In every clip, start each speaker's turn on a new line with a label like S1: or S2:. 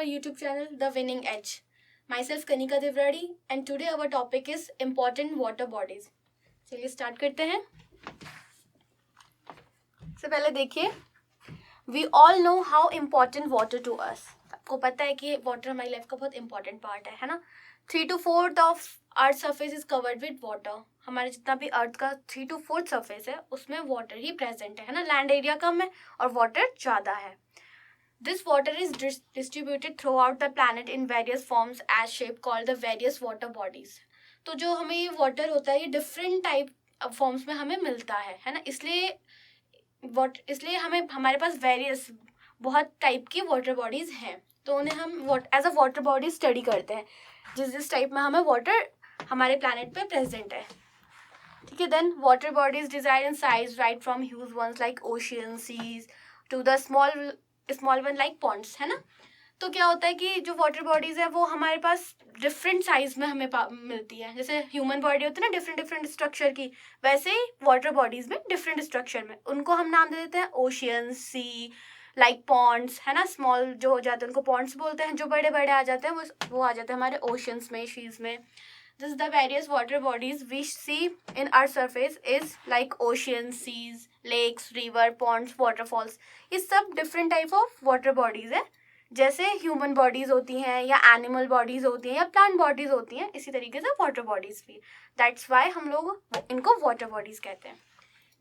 S1: our YouTube channel, The Winning Edge. Myself Kanika Devradi and today our topic is important water bodies. चलिए start करते हैं. सबसे पहले देखिए, we all know how important water to us. आपको पता है कि वाटर हमारी लाइफ का बहुत इंपॉर्टेंट पार्ट है ना. 3 to 4 of earth surface is covered with water. हमारे जितना भी अर्थ का 3 to 4 सरफेस है उसमें वाटर ही प्रेजेंट है ना. लैंड एरिया कम है और वाटर ज़्यादा है. This water is distributed throughout the planet in various forms as shape called the various water bodies. तो जो हमें ये वाटर होता है ये डिफरेंट टाइप फॉर्म्स में हमें मिलता है ना. इसलिए हमें हमारे पास वेरियस बहुत टाइप की वाटर बॉडीज हैं. तो उन्हें हम as a water body study करते हैं जिस टाइप में हमें वाटर हमारे प्लानट पे प्रेजेंट है. ठीक है. Then water bodies design in size right from huge ones like ocean seas to the small one like ponds है ना. तो क्या होता है कि जो वाटर बॉडीज है वो हमारे पास डिफरेंट साइज में हमें मिलती है. जैसे ह्यूमन बॉडी होती है ना डिफरेंट स्ट्रक्चर की, वैसे ही वाटर बॉडीज में डिफरेंट स्ट्रक्चर में. उनको हम नाम दे देते हैं ओशियन, सी, लाइक पॉन्ड्स है ना. स्मॉल जो हो जाते हैं उनको पॉन्ड्स बोलते हैं. जो बड़े बड़े आ जाते हैं वो आ जाते हैं हमारे ओशियंस में, शीज में. This the various water bodies we see in our surface is like oceans, seas, lakes, river, ponds, waterfalls. ये सब different type of water bodies है. जैसे ह्यूमन बॉडीज होती हैं या एनिमल बॉडीज होती हैं या प्लांट बॉडीज होती हैं, इसी तरीके से वाटर बॉडीज भी. दैट्स वाई हम लोग इनको वाटर बॉडीज कहते हैं.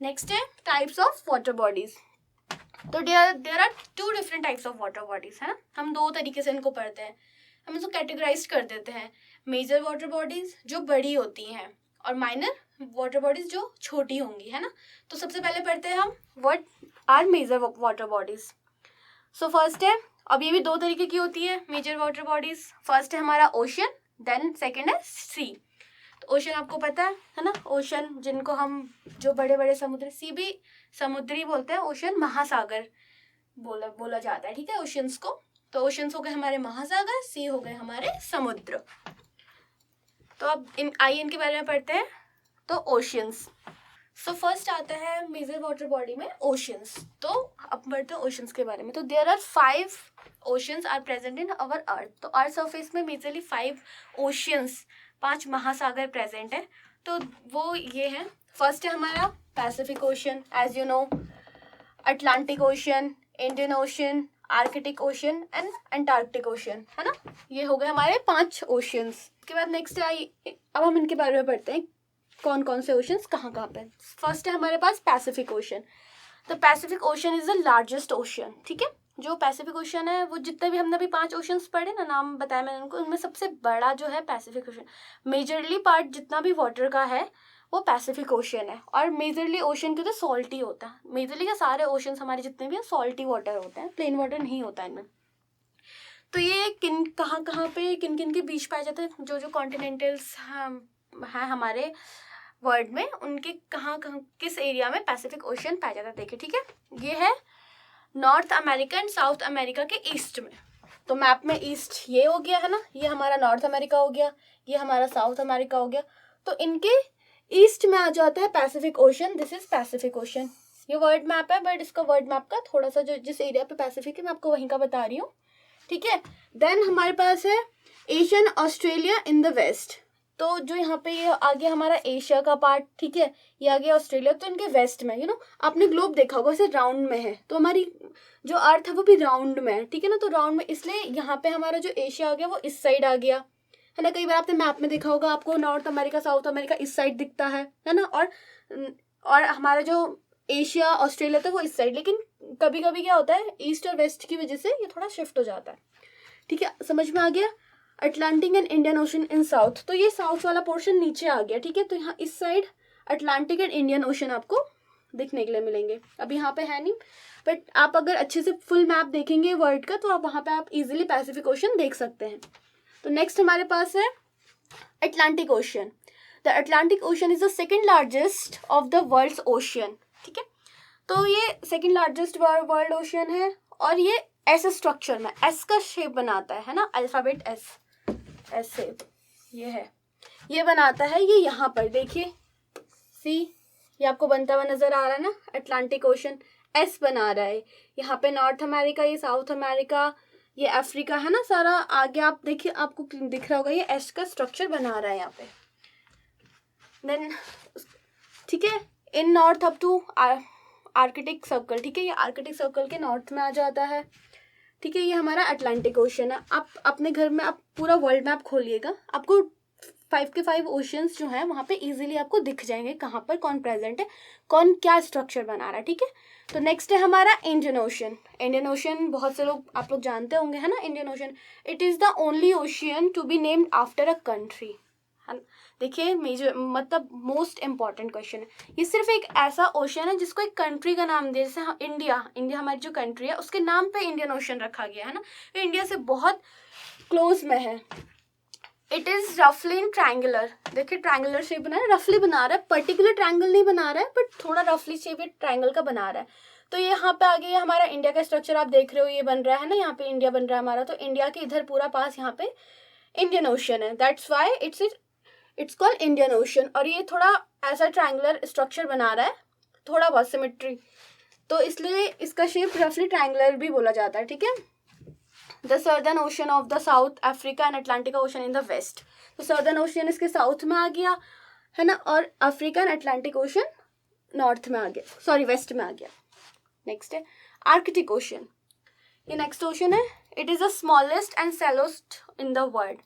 S1: नेक्स्ट है टाइप्स ऑफ वाटर बॉडीज. तो there are 2 different types of water bodies है ना. हम 2 तरीके से इनको पढ़ते हैं. हम इसको कैटेगराइज कर देते हैं. मेजर वाटर बॉडीज जो बड़ी होती हैं और माइनर वाटर बॉडीज जो छोटी होंगी है ना. तो सबसे पहले पढ़ते हैं हम what are major water bodies. So first है, अब ये भी 2 तरीके की होती है मेजर वाटर बॉडीज. फर्स्ट है हमारा ओशन, देन सेकेंड है सी. तो ओशन आपको पता है ना. ओशन जिनको हम जो बड़े बड़े समुद्र, सी भी समुद्री बोलते हैं, ओशन महासागर बोला जाता है. ठीक है, ओशंस को. तो ओशंस हो गए हमारे महासागर, सी हो गए हमारे समुद्र. तो अब इनके बारे में पढ़ते हैं. तो ओशियंस. सो फर्स्ट आता है मेजर वाटर बॉडी में ओशियंस. तो अब बढ़ते हैं ओशियंस के बारे में. तो there are 5 oceans are present in our earth. तो अर्थ सरफेस में मेजरली 5 ओशियंस, 5 महासागर प्रेजेंट है. तो वो ये है. फर्स्ट है हमारा Pacific Ocean, as you know, Atlantic Ocean, Indian Ocean, Arctic Ocean and Antarctic Ocean है ना. ये हो गए हमारे 5 ओशियंस. उसके बाद नेक्स्ट आई, अब हम इनके बारे में पढ़ते हैं कौन कौन से ओशंस कहाँ पे. फर्स्ट है हमारे पास पैसिफिक ओशन. तो Pacific ocean is the largest ocean. ठीक है, जो पैसिफिक ओशन है वो जितने भी हमने अभी 5 ओशंस पढ़े ना, नाम बताया मैंने उनको, उनमें सबसे बड़ा जो है पैसिफिक ओशन. मेजरली पार्ट जितना भी वाटर का है वो पैसिफिक ओशन है. और मेजरली ओशन के तो सॉल्टी होता है. मेजरली के सारे ओशंस हमारे जितने भी हैं सॉल्टी वाटर होते हैं, प्लेन वाटर नहीं होता इनमें. तो ये कहाँ पे किन के बीच पाए जाते हैं, जो कॉन्टिनेंटल्स हैं हमारे वर्ल्ड में, उनके कहाँ किस एरिया में पैसिफिक ओशन पाया जाता है. देखिए, ठीक है, ये है North America and south America के ईस्ट में. तो मैप में ईस्ट ये हो गया है ना, ये हमारा नॉर्थ अमेरिका हो गया, ये हमारा साउथ अमेरिका हो गया. तो इनके ईस्ट में आ जाता है Pacific ocean. This is Pacific ocean. ये वर्ल्ड मैप है, बट इसका वर्ल्ड मैप का थोड़ा सा जो जिस एरिया पे पैसिफिक है मैं आपको वहीं का बता रही हूँ. ठीक है. देन हमारे पास है Asian Australia in the west. तो जो यहाँ पे ये आ गया हमारा एशिया का पार्ट. ठीक है, ये आ गया ऑस्ट्रेलिया. तो इनके वेस्ट में आपने ग्लोब देखा होगा, ऐसे राउंड में है. तो हमारी जो अर्थ है वो भी राउंड में है. ठीक है ना. तो राउंड में, इसलिए यहाँ पे हमारा जो एशिया आ गया वो इस साइड आ गया है ना. कई बार आपने मैप में देखा होगा, आपको नॉर्थ अमेरिका साउथ अमेरिका इस साइड दिखता है ना. और हमारा जो एशिया ऑस्ट्रेलिया था वो इस साइड. लेकिन कभी कभी क्या होता है, ईस्ट और वेस्ट की वजह से ये थोड़ा शिफ्ट हो जाता है. ठीक है, समझ में आ गया. Atlantic and Indian ocean in south. तो ये साउथ वाला पोर्शन नीचे आ गया. ठीक है, तो यहाँ इस side Atlantic and Indian ocean आपको दिखने के लिए मिलेंगे. अब यहाँ पे है नहीं, बट आप अगर अच्छे से फुल मैप देखेंगे वर्ल्ड का तो आप वहाँ पे आप इजीली पैसिफिक ओशन देख सकते हैं. तो नेक्स्ट हमारे पास है Atlantic Ocean. The Atlantic Ocean is the second largest of the world's ocean. ठीक है, तो ये सेकेंड लार्जेस्ट वर्ल्ड ओशन है और ये ऐसे स्ट्रक्चर में एस का शेप बनाता है ना, अल्फाबेट एस शेप ये है, ये बनाता है. ये यहाँ पर देखिए, सी, ये आपको बनता हुआ नजर आ रहा है ना. अटलांटिक ओशन एस बना रहा है. यहाँ पे नॉर्थ अमेरिका, ये साउथ अमेरिका, ये अफ्रीका है ना सारा, आगे आप देखिए आपको दिख रहा होगा ये एस का स्ट्रक्चर बना रहा है यहाँ पे। देन ठीक है, in north up to Arctic Circle, ठीक है, ये आर्कटिक सर्कल के नॉर्थ में आ जाता है, ठीक है। ये हमारा अटलांटिक ओशन है। आप अपने घर में आप पूरा वर्ल्ड मैप खोलिएगा, आपको 5 के 5 ओशंस जो हैं वहाँ पे इजीली आपको दिख जाएंगे कहाँ पर कौन प्रेजेंट है, कौन क्या स्ट्रक्चर बना रहा है, ठीक है। तो नेक्स्ट है हमारा इंडियन ओशन। इंडियन ओशन बहुत से लोग आप लोग जानते होंगे, है ना। Indian Ocean, it is the only ocean to be named after a country, है ना। देखिए मेजर मतलब मोस्ट इंपॉर्टेंट क्वेश्चन है, ये सिर्फ एक ऐसा ओशन है जिसको एक कंट्री का नाम दिया, जैसे इंडिया हमारी जो कंट्री है उसके नाम पे इंडियन ओशन रखा गया है ना, ये इंडिया से बहुत क्लोज में है। इट इज़ रफली इन ट्रायंगुलर, देखिए ट्रायंगुलर शेप बना रहा है, रफली बना रहा है, पर्टिकुलर ट्रायंगल नहीं बना रहा है बट थोड़ा रफली शेप ट्रायंगल का बना रहा है। तो ये यहाँ पे आगे हमारा इंडिया का स्ट्रक्चर आप देख रहे हो, ये बन रहा है ना, यहाँ पे इंडिया बन रहा है हमारा, तो इंडिया के इधर पूरा पास यहाँ पे इंडियन ओशन है, that's why it's called Indian ocean. और ये थोड़ा ऐसा ट्रायंगुलर स्ट्रक्चर बना रहा है, थोड़ा बहुत सिमेट्री, तो इसलिए इसका शेप रफली ट्रायंगुलर भी बोला जाता है, ठीक है। The Southern Ocean of the South Africa and Atlantic Ocean in the west, तो सर्दर्न ओशन इसके साउथ में आ गया है ना, और Africa and Atlantic Ocean north में आ गया, सॉरी वेस्ट में आ गया। नेक्स्ट है आर्कटिक ओशन, ये नेक्स्ट ओशन है। It is the smallest and shallowest in the world,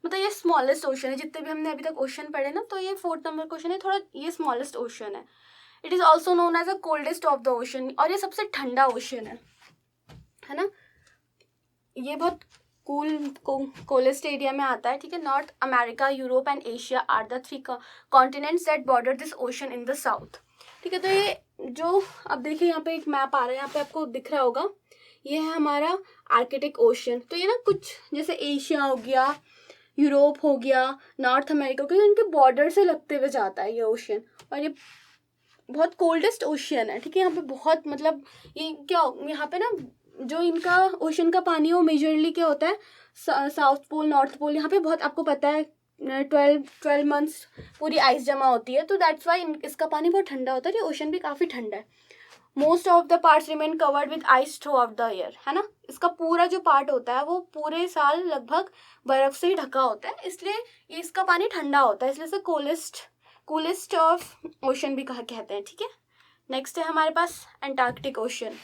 S1: मतलब ये स्मॉलेस्ट ओशन है, जितने भी हमने अभी तक ओशन पढ़े ना, तो ये 4th नंबर क्वेश्चन है, थोड़ा ये स्मॉलेस्ट ओशन है। It is also known as the coldest of the ocean, और ये सबसे ठंडा ओशन है ना। ये बहुत कोलेस्ट एरिया में आता है, ठीक है। North America, Europe and Asia are the 3 continents that border this ocean in the south, ठीक है। तो ये जो अब देखिए यहाँ पे एक मैप आ रहा है, यहाँ पे आपको दिख रहा होगा, ये है हमारा आर्कटिक ओशन। तो ये ना कुछ जैसे एशिया हो गया, यूरोप हो गया, नॉर्थ अमेरिका हो गया, इनके बॉर्डर से लगते हुए जाता है ये ओशन, और ये बहुत कोल्डेस्ट ओशियन है, ठीक है। यहाँ पे बहुत मतलब ये क्या यहाँ पे ना जो इनका ओशन का पानी है वो मेजरली क्या होता है, साउथ पोल नॉर्थ पोल, यहाँ पे बहुत आपको पता है 12 मंथ्स पूरी आइस जमा होती है, तो दैट्स वाई इसका पानी बहुत ठंडा होता है, ये ओशन भी काफ़ी ठंडा है। Most of the parts remain covered with ice through out the year, है ना। इसका पूरा जो पार्ट होता है वो पूरे साल लगभग बर्फ से ही ढका होता है, इसलिए इसका पानी ठंडा होता है, इसलिए इसे कूलेस्ट ऑफ ओशन भी कहते हैं, ठीक है। नेक्स्ट है हमारे पास Antarctic Ocean.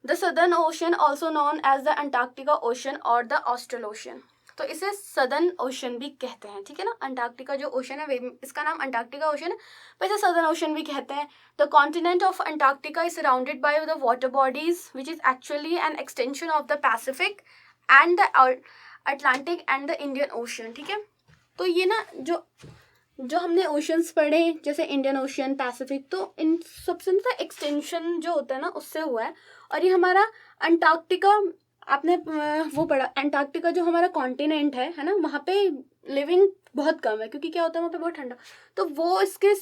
S1: The Southern Ocean also known as the Antarctica Ocean और द ऑस्ट्रल ओशन, तो इसे सदर्न ओशन भी कहते हैं, ठीक है ना। अंटार्कटिका जो ओशन है इसका नाम अंटार्कटिका ओशन है, पर इसे सदर्न ओशन भी कहते हैं। The continent of Antarctica is surrounded by the water bodies which is actually an extension of the Pacific and the Atlantic and the Indian ocean, ठीक है। तो ये ना जो हमने ओशंस पढ़े जैसे इंडियन ओशन, पैसिफिक, तो इन सबसे मतलब एक्सटेंशन जो होता है ना उससे हुआ है। और ये हमारा अंटार्कटिका, आपने वो पढ़ा, अंटार्कटिका जो हमारा कॉन्टिनेंट है ना, वहाँ पे लिविंग बहुत कम है, क्योंकि क्या होता है वहाँ पे बहुत ठंडा, तो वो इसके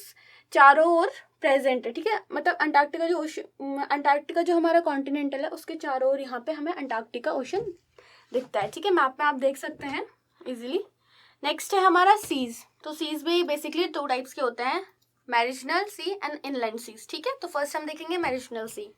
S1: चारों ओर प्रेजेंट है, ठीक है। मतलब अंटार्कटिका जो हमारा कॉन्टिनेंटल है उसके चारों ओर यहाँ पे हमें अंटार्कटिका ओशन दिखता है, ठीक है। मैप में आप देख सकते हैं इजीली। नेक्स्ट है हमारा सीज, तो सीज भी बेसिकली 2 टाइप्स के होते हैं, मैरिजनल सी एंड इनलैंड सीज, ठीक है। तो फर्स्ट हम देखेंगे मैरिजनल सी।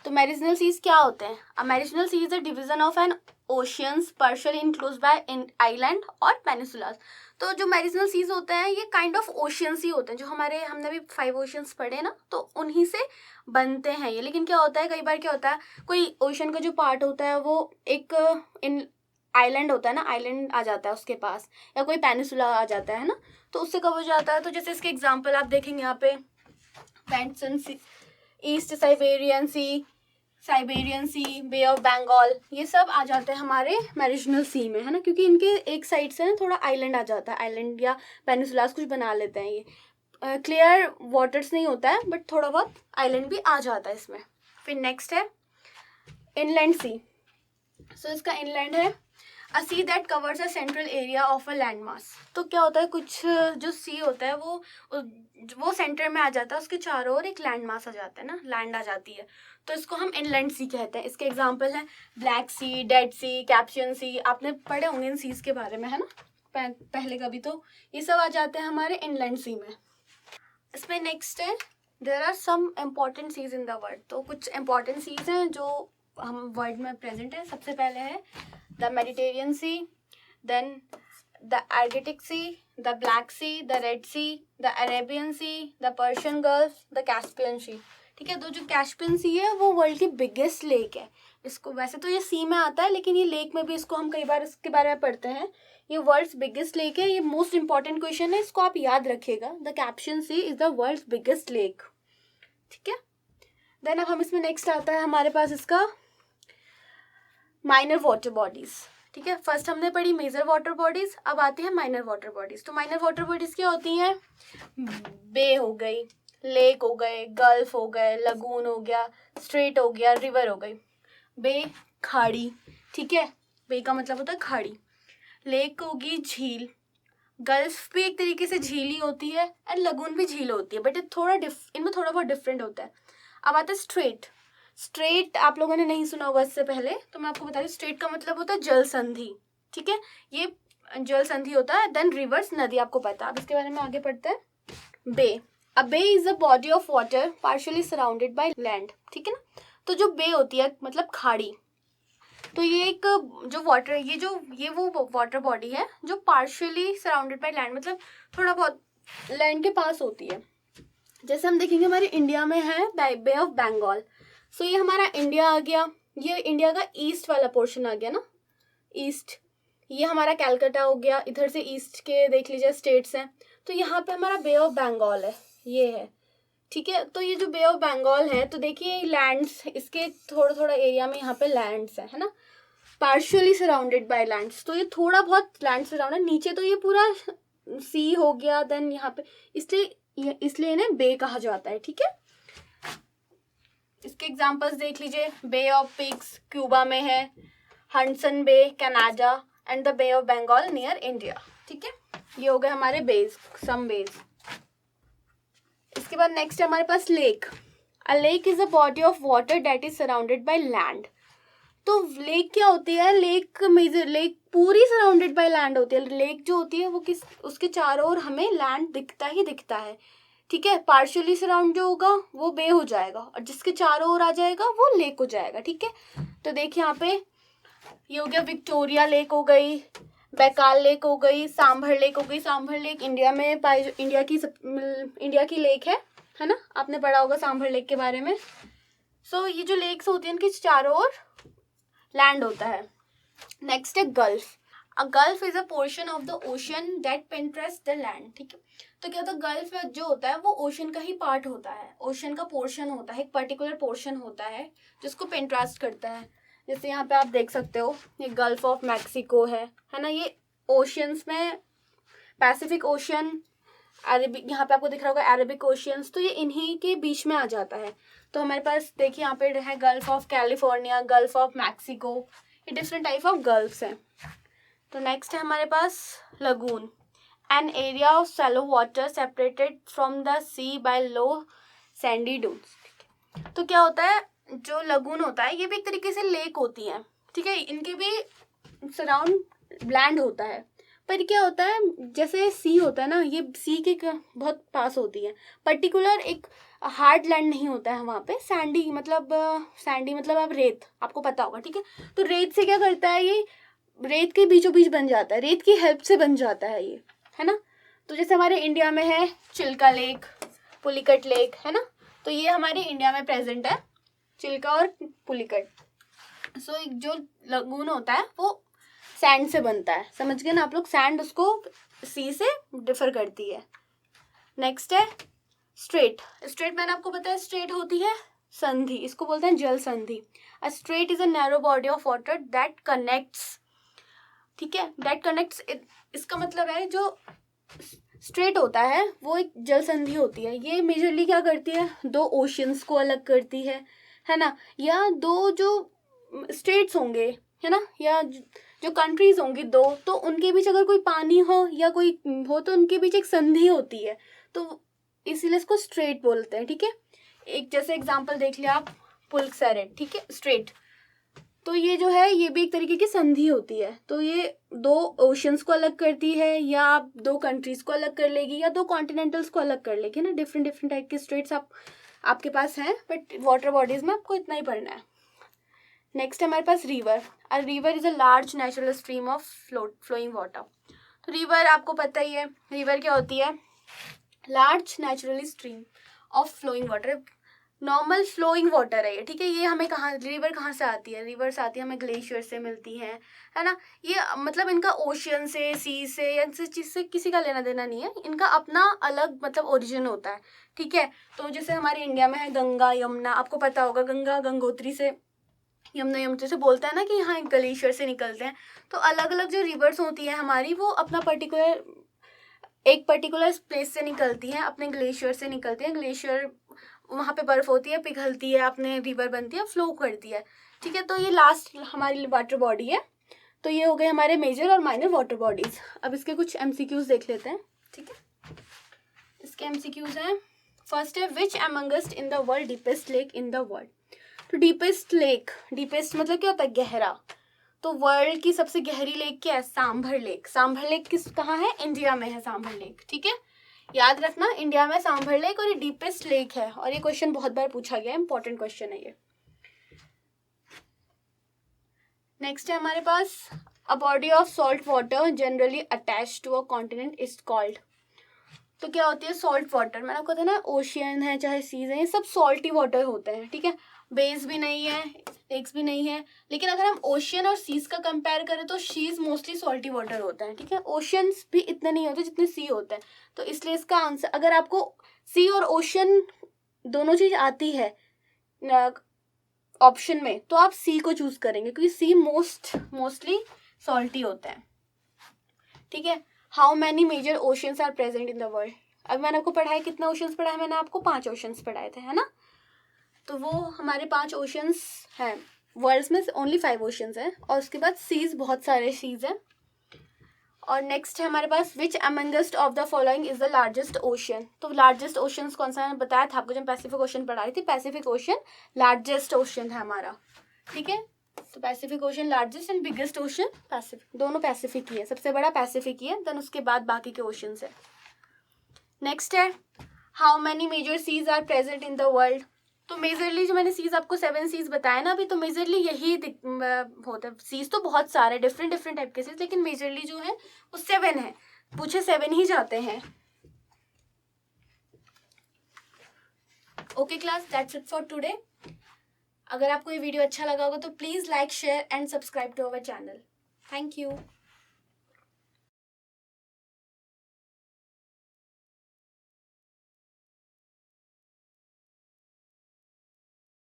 S1: तो मैरिजनल सीज क्या होते हैं? A marginal sea is a division of an oceans partially enclosed by island और पेनिसुलास। तो जो मैरिजनल सीज होते हैं ये काइंड ऑफ ओशियंस ही होते हैं, जो हमने भी 5 ओशियंस पढ़े ना, तो उन्हीं से बनते हैं ये। लेकिन क्या होता है, कई बार क्या होता है, कोई ओशन का जो पार्ट होता है वो एक इन आइलैंड होता है ना, आइलैंड आ जाता है उसके पास, या कोई पेनिसुला आ जाता है ना, तो उससे कवर हो जाता है। तो जैसे इसके एग्जांपल आप देखेंगे यहाँ पे Barents Sea, East Siberian Sea, Bay of Bengal, ये सब आ जाते हैं हमारे मैरिजनल सी में, है ना, क्योंकि इनके एक साइड से ना थोड़ा आइलैंड आ जाता है, आइलैंड या पेनिसुलास कुछ बना लेते हैं ये। क्लियर वाटर्स नहीं होता है बट थोड़ा बहुत आइलैंड भी आ जाता है इसमें। फिर नेक्स्ट है इनलैंड सी। सो इसका इनलैंड है a sea that covers a central area of a land mass. तो क्या होता है, कुछ जो सी होता है वो सेंटर में आ जाता है, उसके चारों ओर एक लैंड मास आ जाता है ना, लैंड आ जाती है, तो इसको हम इनलैंड सी कहते हैं। इसके एग्जांपल है ब्लैक सी, डेड सी, कैप्शियन सी, आपने पढ़े होंगे इन सीज के बारे में, है ना, पहले कभी, तो ये सब आ जाते हैं हमारे इनलैंड सी में। इसमें नेक्स्ट है there are some important seas in the world. तो कुछ इम्पॉर्टेंट सीज हैं जो हम वर्ल्ड में प्रेजेंट है। सबसे पहले है the Mediterranean Sea, then the Arctic Sea, the Black Sea, the Red Sea, the Arabian Sea, the Persian Gulf, the Caspian Sea. ठीक है, तो जो कैस्पियन सी है वो वर्ल्ड की बिगेस्ट लेक है। इसको वैसे तो ये सी में आता है, लेकिन ये लेक में भी इसको हम कई बार इसके बारे में पढ़ते हैं। ये वर्ल्ड्स बिगेस्ट लेक है। ये मोस्ट इंपॉर्टेंट क्वेश्चन है, इसको आप याद रखिएगा। The Caspian Sea is the world's biggest lake. ठीक है, देन अब हम इसमें नेक्स्ट आता है हमारे पास इसका माइनर वाटर बॉडीज। ठीक है, फर्स्ट हमने पढ़ी मेजर वाटर बॉडीज, अब आती है माइनर वाटर बॉडीज। तो माइनर वाटर बॉडीज क्या होती हैं? बे हो गई, लेक हो गए, गल्फ हो गए, लगून हो गया, स्ट्रेट हो गया, रिवर हो गई। बे खाड़ी, ठीक है, बे का मतलब होता है खाड़ी। लेक होगी झील, गल्फ भी एक तरीके से झील ही होती है, एंड लगून भी झील होती है, बट ये थोड़ा इनमें थोड़ा बहुत डिफरेंट होता है। अब आता है स्ट्रेट। स्ट्रेट आप लोगों ने नहीं सुना होगा इससे पहले, तो मैं आपको बता दूं, स्ट्रेट का मतलब होता है जल संधि। ठीक है, ये जल संधि होता है। देन रिवर्स, नदी आपको पता है। अब इसके बारे में आगे पढ़ते हैं। Bay, a bay is a body of water partially surrounded by land. ठीक है ना, तो जो बे होती है मतलब खाड़ी, तो ये एक जो वाटर, ये वो वाटर बॉडी है जो पार्शियली सराउंडेड बाय लैंड, मतलब थोड़ा बहुत लैंड के पास होती है। जैसे हम देखेंगे हमारे इंडिया में है बे ऑफ बंगाल। सो ये हमारा इंडिया आ गया, ये इंडिया का ईस्ट वाला पोर्शन आ गया ना, ईस्ट। ये हमारा कैलकाटा हो गया, इधर से ईस्ट के देख लीजिए स्टेट्स हैं। तो यहाँ पे हमारा बे ऑफ बंगाल है, ये है। ठीक है, तो ये जो बे ऑफ बंगाल है, तो देखिए लैंड्स, इसके थोड़ा थोड़ा एरिया में यहाँ पे लैंड्स है ना, पार्शियली सराउंडेड बाय लैंड्स। तो ये थोड़ा बहुत लैंड सराउंडेड, नीचे तो ये पूरा सी हो गया। देन यहाँ पे इसलिए इन्हें बे कहा जाता है। ठीक है, इसके एग्जांपल्स देख लीजिए। बे ऑफ पिग्स क्यूबा में है, Hudson Bay Canada, and the Bay of Bengal near India. ठीक है, ये हो गए हमारे बेस, सम बेस। इसके बाद नेक्स्ट है हमारे पास lake. A lake is a body of water that is surrounded by land. तो लेक क्या होती है? लेक मेजर, लेक पूरी सराउंडेड बाय लैंड होती है। लेक जो होती है वो उसके चारों ओर हमें लैंड दिखता ही दिखता है। ठीक है, पार्शियली सराउंड जो होगा वो बे हो जाएगा, और जिसके चारों ओर आ जाएगा वो लेक हो जाएगा। ठीक है, तो देखिए यहाँ पे ये हो गया विक्टोरिया लेक हो गई, बैकाल लेक हो गई, सांभर लेक हो गई। सांभर लेक इंडिया में पाई, इंडिया की लेक है ना, आपने पढ़ा होगा सांभर लेक के बारे में। सो ये जो लेक्स होती हैं इनके चारों ओर लैंड होता है। नेक्स्ट है gulf. A gulf is a portion of the ocean that penetrates the land. ठीक है, तो क्या होता है, गल्फ जो होता है वो ओशन का ही पार्ट होता है, ओशन का पोर्शन होता है, एक पर्टिकुलर पोर्शन होता है जिसको पेनिट्रेट करता है। जैसे यहाँ पे आप देख सकते हो, ये गल्फ ऑफ मैक्सिको है ना, ये ओशंस में पैसिफिक ओशन, अरेबिक, यहाँ पे आपको दिख रहा होगा अरेबिक ओशियंस, तो ये इन्हीं के बीच में आ जाता है। तो हमारे पास देखिए यहाँ पे है Gulf of California, Gulf of Mexico, ये डिफरेंट टाइप ऑफ गल्फ्स हैं। तो नेक्स्ट है हमारे पास lagoon. An area of shallow water separated from the sea by low sandy dunes. तो क्या होता है, जो लगून होता है ये भी एक तरीके से लेक होती है। ठीक है, इनके भी सराउंड लैंड होता है, पर क्या होता है, जैसे सी होता है ना, ये सी के बहुत पास होती है। पर्टिकुलर एक हार्ड लैंड नहीं होता है वहाँ पे, सैंडी मतलब आप रेत, आपको पता होगा। ठीक है, तो रेत से क्या करता है, ये रेत के बीचों बीच बन जाता है, रेत की हेल्प से बन जाता है ये, है ना। तो जैसे हमारे इंडिया में है चिल्का लेक, पुलिकट लेक, है ना, तो ये हमारे इंडिया में प्रेजेंट है, चिल्का और पुलिकट। सो जो लगून होता है वो सैंड से बनता है, समझ गए ना आप लोग, सैंड उसको सी से डिफर करती है। नेक्स्ट है स्ट्रेट। स्ट्रेट मैंने आपको बताया, स्ट्रेट होती है संधि, इसको बोलते हैं जल संधि। A straight is a narrow body of water that connects. ठीक है, दैट कनेक्ट्स, इसका मतलब है जो स्ट्रेट होता है वो एक जल संधि होती है। ये मेजरली क्या करती है, दो ओशियंस को अलग करती है ना, या दो जो स्टेट्स होंगे, है ना, या जो कंट्रीज होंगी दो, तो उनके बीच अगर कोई पानी हो या कोई हो तो उनके बीच एक संधि होती है, तो इसीलिए इसको स्ट्रेट बोलते हैं। ठीक है, एक जैसे एग्जांपल देख लिया आप, पुलक्सैरेट, ठीक है, स्ट्रेट, तो ये जो है ये भी एक तरीके की संधि होती है। तो ये दो ओशंस को अलग करती है, या आप दो कंट्रीज को अलग कर लेगी, या दो कॉन्टिनेंटल्स को अलग कर लेगी ना। डिफरेंट डिफरेंट टाइप के स्ट्रेट्स आपके पास हैं, बट वाटर बॉडीज में आपको इतना ही पढ़ना है। नेक्स्ट है हमारे पास river. A river is a large natural stream of flowing water. तो रिवर आपको पता ही है, रिवर क्या होती है, large naturally stream of flowing water. Normal flowing water है ये, ठीक है. ये हमें कहाँ, रिवर कहाँ से आती है, रिवर से आती है हमें ग्लेशियर से मिलती हैं, है ना. ये मतलब इनका ओशियन से, सी से या चीज़ से किसी का लेना देना नहीं है, इनका अपना अलग मतलब ओरिजिन होता है, ठीक है. तो जैसे हमारे इंडिया में है गंगा यमुना, आपको पता होगा गंगा गंगोत्री से, यमुना यमुना से बोलते हैं ना कि हाँ ग्लेशियर से निकलते हैं. तो अलग अलग जो रिवर्स होती है हमारी, वो अपना पर्टिकुलर एक पर्टिकुलर प्लेस से निकलती हैं, अपने ग्लेशियर से निकलती हैं. ग्लेशियर वहाँ पे बर्फ होती है, पिघलती है, अपने रिवर बनती है, फ्लो करती है, ठीक है. तो ये लास्ट हमारी वाटर बॉडी है. तो ये हो गए हमारे मेजर और माइनर वाटर बॉडीज. अब इसके कुछ एमसीक्यूज देख लेते हैं, ठीक है. इसके एमसीक्यूज हैं. फर्स्ट है which amongst in the world deepest lake in the world. तो डीपेस्ट लेक, डीपेस्ट मतलब क्या होता है, गहरा. तो वर्ल्ड की सबसे गहरी लेक क्या है, सांभर लेक. सांभर लेक किस कहाँ है, इंडिया में है सांभर लेक, ठीक है. याद रखना, इंडिया में सांभर लेक और ये डीपेस्ट लेक है. और ये क्वेश्चन बहुत बार पूछा गया है, इंपॉर्टेंट क्वेश्चन है ये. नेक्स्ट है हमारे पास a body of salt water generally attach to a continent is called. तो क्या होती है सॉल्ट वाटर, मैंने आपको था ना, ओशियन है चाहे सीज है, ये सब सॉल्टी वाटर होते हैं, ठीक है. बेस भी नहीं है, लेक्स भी नहीं है. लेकिन अगर हम ओशियन और सीज का कंपेयर करें तो सीज मोस्टली सॉल्टी वाटर होता है, ठीक है. ओशियंस भी इतने नहीं होते जितने सी होते हैं. तो इसलिए इसका आंसर, अगर आपको सी और ओशियन दोनों चीज आती है ऑप्शन में, तो आप सी को चूज करेंगे क्योंकि सी मोस्टली सॉल्टी होता है, ठीक है. How many major oceans are present in the world. अब मैंने आपको पढ़ाया, कितना ओशियंस पढ़ाया मैंने आपको, 5 ओशियंस पढ़ाए थे, है ना. तो वो हमारे 5 ओशियंस हैं. वर्ल्ड में ओनली 5 ओशियंस हैं. और उसके बाद सीज, बहुत सारे सीज हैं. और नेक्स्ट है हमारे पास which amongst of the following is the largest ocean. तो लार्जेस्ट ओशियंस कौन सा है, बताया था आपको जब पैसिफिक ओशियन पढ़ाई थी. पैसिफिक ओशियन लार्जेस्ट ओशियन है हमारा, ठीक है. तो Pacific ocean largest and biggest ocean Pacific, दोनों पैसिफिक ही है, सबसे बड़ा पैसिफिक ही है. देन उसके बाद बाकी के ओशियंस है. नेक्स्ट है how many major seas are present in the world. तो मेजरली जो मैंने सीज आपको 7 सीज बताया ना अभी, तो मेजरली यही होता है. सीज तो बहुत सारे डिफरेंट टाइप के सीज, लेकिन मेजरली जो है वो 7 है. पूछे 7 ही जाते हैं. Okay class, that's it for today. अगर आपको ये वीडियो अच्छा लगा होगा तो please like, share and subscribe to our channel. Thank you.